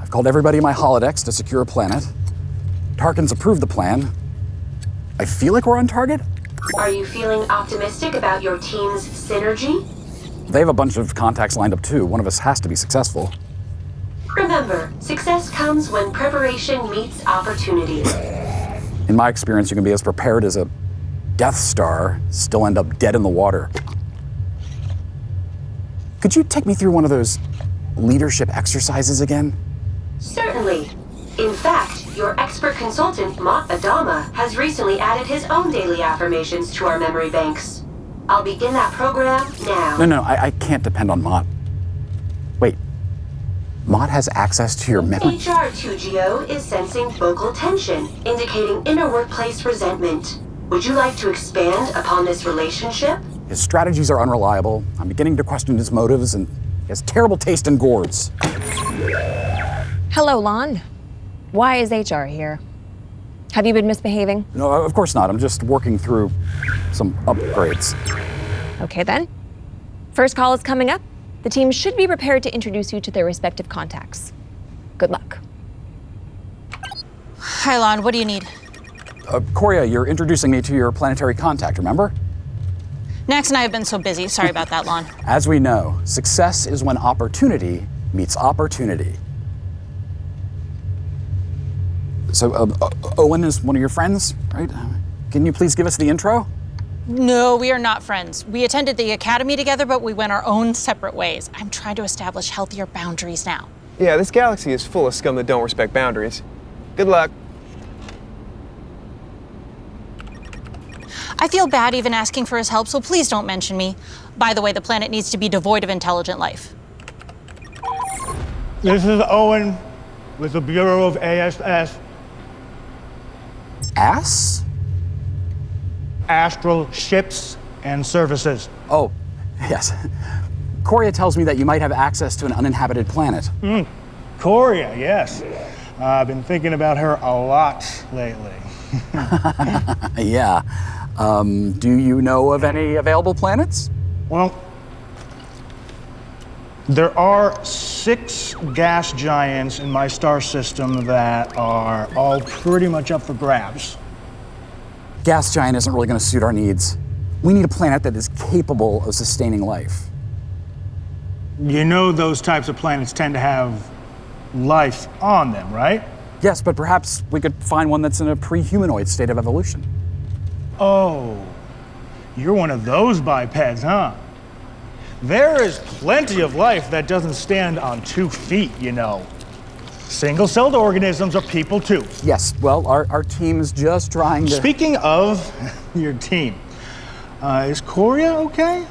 I've called everybody in my holodecks to secure a planet. Tarkin's approved the plan. I feel like we're on target. Are you feeling optimistic about your team's synergy? They have a bunch of contacts lined up too. One of us has to be successful. Remember, success comes when preparation meets opportunity. In my experience, you can be as prepared as a Death Star, still end up dead in the water. Could you take me through one of those leadership exercises again? Certainly. In fact, your expert consultant, Mott Adama, has recently added his own daily affirmations to our memory banks. I'll begin that program now. No, I can't depend on Mott. Wait, Mott has access to your memory? HR 2GO is sensing vocal tension, indicating inner workplace resentment. Would you like to expand upon this relationship? His strategies are unreliable. I'm beginning to question his motives, and he has terrible taste in gourds. Hello, Lon. Why is HR here? Have you been misbehaving? No, of course not. I'm just working through some upgrades. Okay, then. First call is coming up. The team should be prepared to introduce you to their respective contacts. Good luck. Hi, Lon. What do you need? Korea, you're introducing me to your planetary contact, remember? Nax and I have been so busy. Sorry about that, Lon. As we know, success is when opportunity meets opportunity. So, Owen is one of your friends, right? Can you please give us the intro? No, we are not friends. We attended the academy together, but we went our own separate ways. I'm trying to establish healthier boundaries now. Yeah, this galaxy is full of scum that don't respect boundaries. Good luck. I feel bad even asking for his help, so please don't mention me. By the way, the planet needs to be devoid of intelligent life. This is Owen with the Bureau of ASS. Ass? Astral Ships and Services. Oh, yes. Korea tells me that you might have access to an uninhabited planet. Korea, yes. I've been thinking about her a lot lately. Yeah. Do you know of any available planets? Well, there are 6 gas giants in my star system that are all pretty much up for grabs. Gas giant isn't really going to suit our needs. We need a planet that is capable of sustaining life. You know those types of planets tend to have life on them, right? Yes, but perhaps we could find one that's in a pre-humanoid state of evolution. Oh, you're one of those bipeds, huh? There is plenty of life that doesn't stand on 2 feet, you know. Single-celled organisms are people too. Yes, well, our team's just trying to... Speaking of your team, is Korea okay?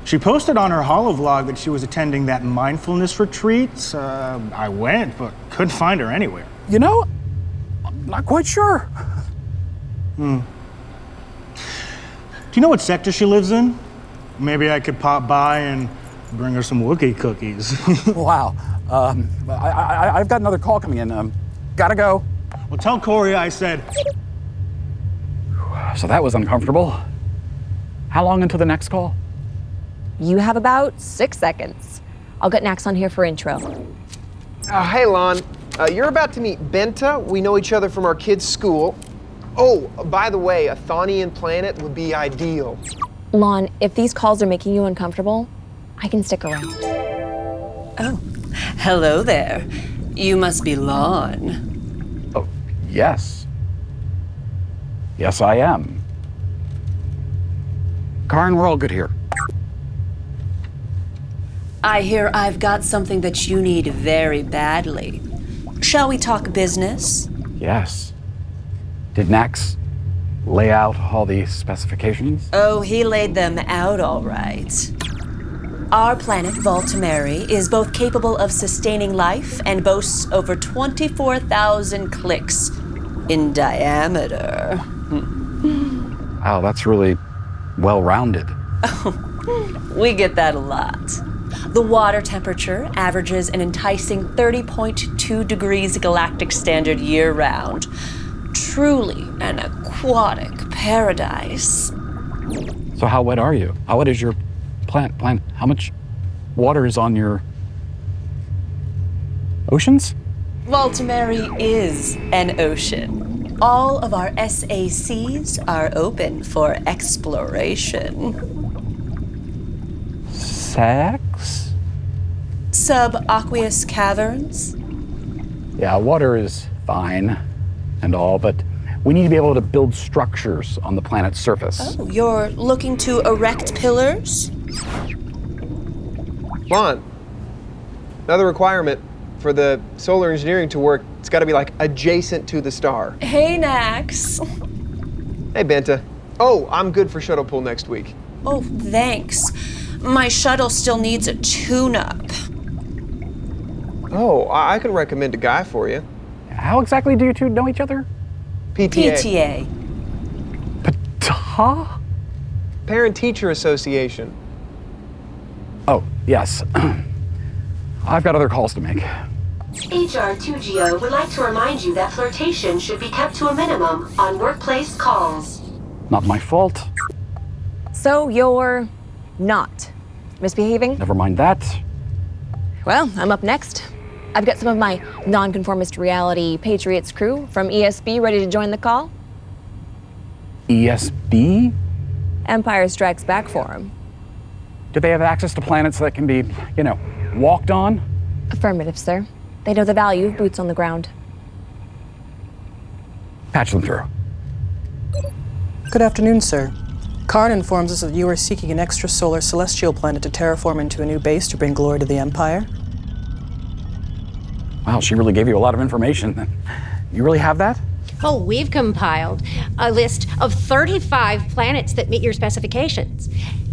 She posted on her holovlog that she was attending that mindfulness retreat. I went, but couldn't find her anywhere. You know, I'm not quite sure. Do you know what sector she lives in? Maybe I could pop by and bring her some Wookiee cookies. Wow. I've got another call coming in. Gotta go. Well, tell Korea I said... So that was uncomfortable. How long until the next call? You have about 6 seconds. I'll get Nax on here for intro. Hey, Lon. You're about to meet Benta. We know each other from our kids' school. Oh, by the way, a Thawnian planet would be ideal. Lon, if these calls are making you uncomfortable, I can stick around. Oh, hello there. You must be Lon. Oh, yes. Yes, I am. Karn, we're all good here. I hear I've got something that you need very badly. Shall we talk business? Yes. Did Nax lay out all the specifications? Oh, he laid them out all right. Our planet, Voltameri, is both capable of sustaining life and boasts over 24,000 clicks in diameter. Wow, that's really well-rounded. We get that a lot. The water temperature averages an enticing 30.2 degrees galactic standard year-round. Truly an aquatic paradise. So how wet are you? How wet is your plant? How much water is on your oceans? Voltimeri is an ocean. All of our SACs are open for exploration. Sex? Subaqueous caverns? Yeah, water is fine and all, but we need to be able to build structures on the planet's surface. Oh, you're looking to erect pillars? Lon, another requirement for the solar engineering to work, it's got to be like adjacent to the star. Hey, Nax. Hey, Benta. Oh, I'm good for shuttle pool next week. Oh, thanks. My shuttle still needs a tune-up. Oh, I could recommend a guy for you. How exactly do you two know each other? PTA. Huh? Parent-Teacher Association. Oh, yes. I've got other calls to make. HR2GO would like to remind you that flirtation should be kept to a minimum on workplace calls. Not my fault. So you're not misbehaving? Never mind that. Well, I'm up next. I've got some of my nonconformist reality Patriots crew from ESB ready to join the call. ESB? Empire Strikes Back for them. Do they have access to planets that can be, walked on? Affirmative, sir. They know the value of boots on the ground. Patch them through. Good afternoon, sir. Karn informs us that you are seeking an extrasolar celestial planet to terraform into a new base to bring glory to the Empire. Wow, she really gave you a lot of information. You really have that? Oh, we've compiled a list of 35 planets that meet your specifications.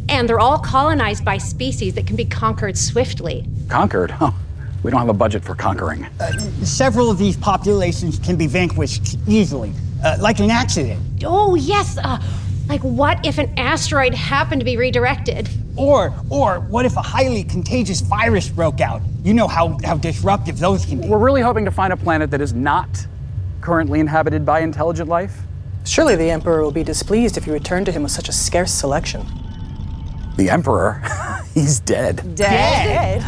And they're all colonized by species that can be conquered swiftly. Conquered? Huh. We don't have a budget for conquering. Several of these populations can be vanquished easily, like an accident. Oh, yes. Like what if an asteroid happened to be redirected? Or what if a highly contagious virus broke out? You know how disruptive those can be. We're really hoping to find a planet that is not currently inhabited by intelligent life. Surely the Emperor will be displeased if you return to him with such a scarce selection. The Emperor? He's dead. Dead?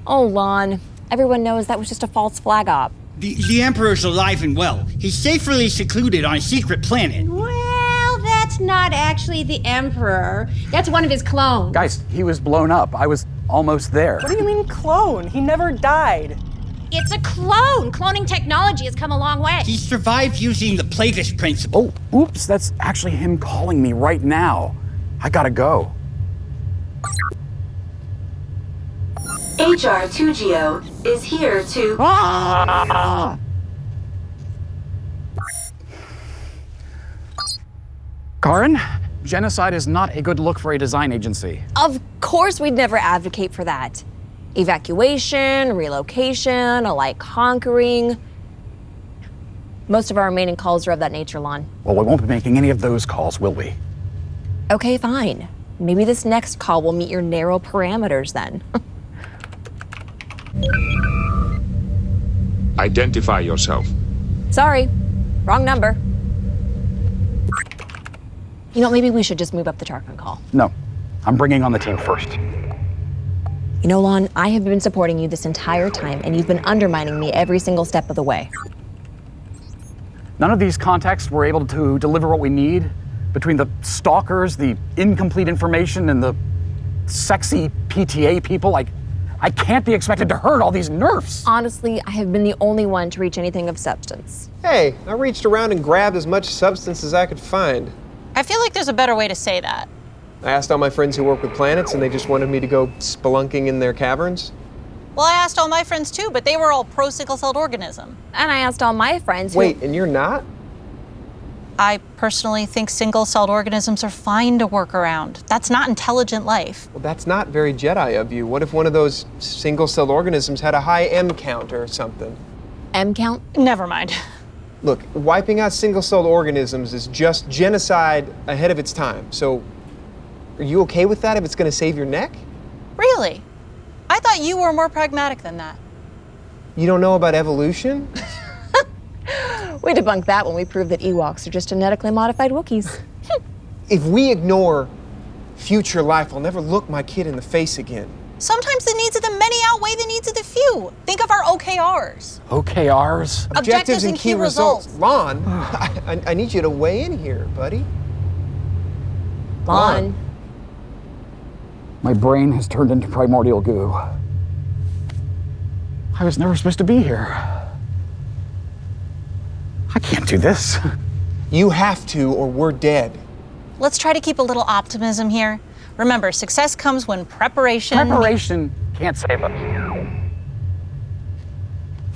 Oh, Lon. Everyone knows that was just a false flag op. The Emperor's alive and well. He's safely secluded on a secret planet. Well, that's not actually the Emperor. That's one of his clones. Guys, he was blown up. I was almost there. What do you mean clone? He never died. It's a clone. Cloning technology has come a long way. He survived using the Plagueis principle. Oh, oops, that's actually him calling me right now. I gotta go. HR2GO is here to... Karin, genocide is not a good look for a design agency. Of course we'd never advocate for that. Evacuation, relocation, alike conquering. Most of our remaining calls are of that nature, Lon. Well, we won't be making any of those calls, will we? Okay, fine. Maybe this next call will meet your narrow parameters then. Identify yourself. Sorry, wrong number. You know, maybe we should just move up the Tarkin call. No, I'm bringing on the team first. You know, Lon, I have been supporting you this entire time, and you've been undermining me every single step of the way. None of these contacts were able to deliver what we need. Between the stalkers, the incomplete information, and the sexy PTA people, I can't be expected to herd all these Nerfs. Honestly, I have been the only one to reach anything of substance. Hey, I reached around and grabbed as much substance as I could find. I feel like there's a better way to say that. I asked all my friends who work with planets, and they just wanted me to go spelunking in their caverns. Well, I asked all my friends too, but they were all pro-sickle-celled organism. And I asked all my friends who... Wait, and you're not? I personally think single-celled organisms are fine to work around. That's not intelligent life. Well, that's not very Jedi of you. What if one of those single-celled organisms had a high M count or something? M count? Never mind. Look, wiping out single-celled organisms is just genocide ahead of its time. So, are you okay with that if it's going to save your neck? Really? I thought you were more pragmatic than that. You don't know about evolution? We debunked that when we proved that Ewoks are just genetically modified Wookiees. If we ignore future life, I'll never look my kid in the face again. Sometimes the needs of the many outweigh the needs of the few. Think of our OKRs. OKRs? Objectives and key results. Lon, I need you to weigh in here, buddy. Lon. My brain has turned into primordial goo. I was never supposed to be here. I can't do this. You have to, or we're dead. Let's try to keep a little optimism here. Remember, success comes when preparation... Preparation can't save us.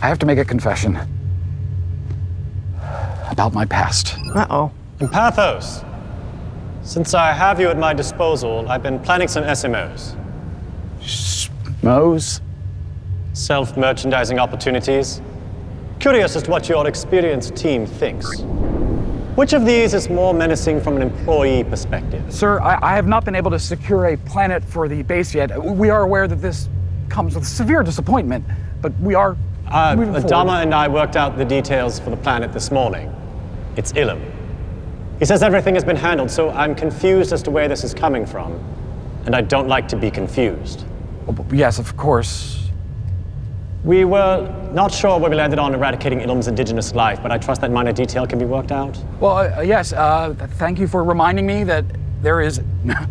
I have to make a confession about my past. Uh-oh. Empathos, since I have you at my disposal, I've been planning some SMOs. Mo's? Self-merchandising opportunities. Curious as to what your experienced team thinks. Which of these is more menacing from an employee perspective? Sir, I have not been able to secure a planet for the base yet. We are aware that this comes with severe disappointment, but we are moving forward. Adama and I worked out the details for the planet this morning. It's Ilum. He says everything has been handled, so I'm confused as to where this is coming from, and I don't like to be confused. Yes, of course. We were not sure where we landed on eradicating Ilum's indigenous life, but I trust that minor detail can be worked out. Well, yes, thank you for reminding me that there is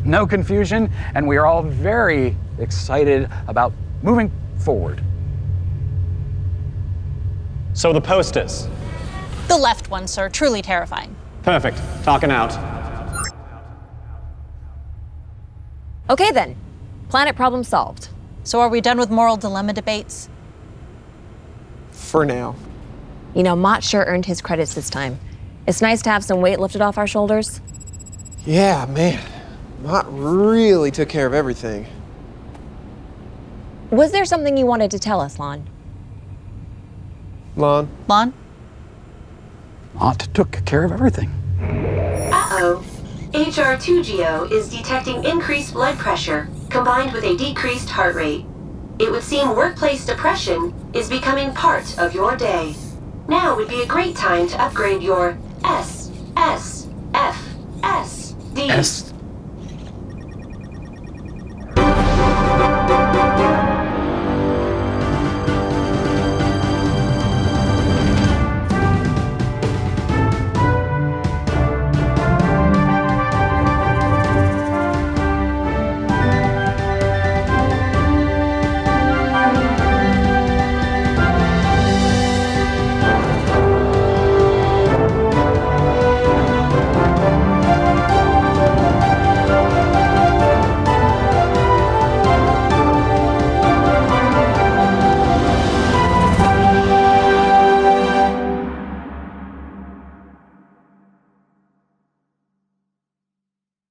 no confusion, and we are all very excited about moving forward. So the posters. The left one, sir. Truly terrifying. Perfect. Talking out. Okay then. Planet problem solved. So are we done with moral dilemma debates? For now. You know, Mott sure earned his credits this time. It's nice to have some weight lifted off our shoulders. Yeah, man. Mott really took care of everything. Was there something you wanted to tell us, Lon? Lon? Lon? Mott took care of everything. Uh-oh. HR2GO is detecting increased blood pressure combined with a decreased heart rate. It would seem workplace depression is becoming part of your day. Now would be a great time to upgrade your SSFSD.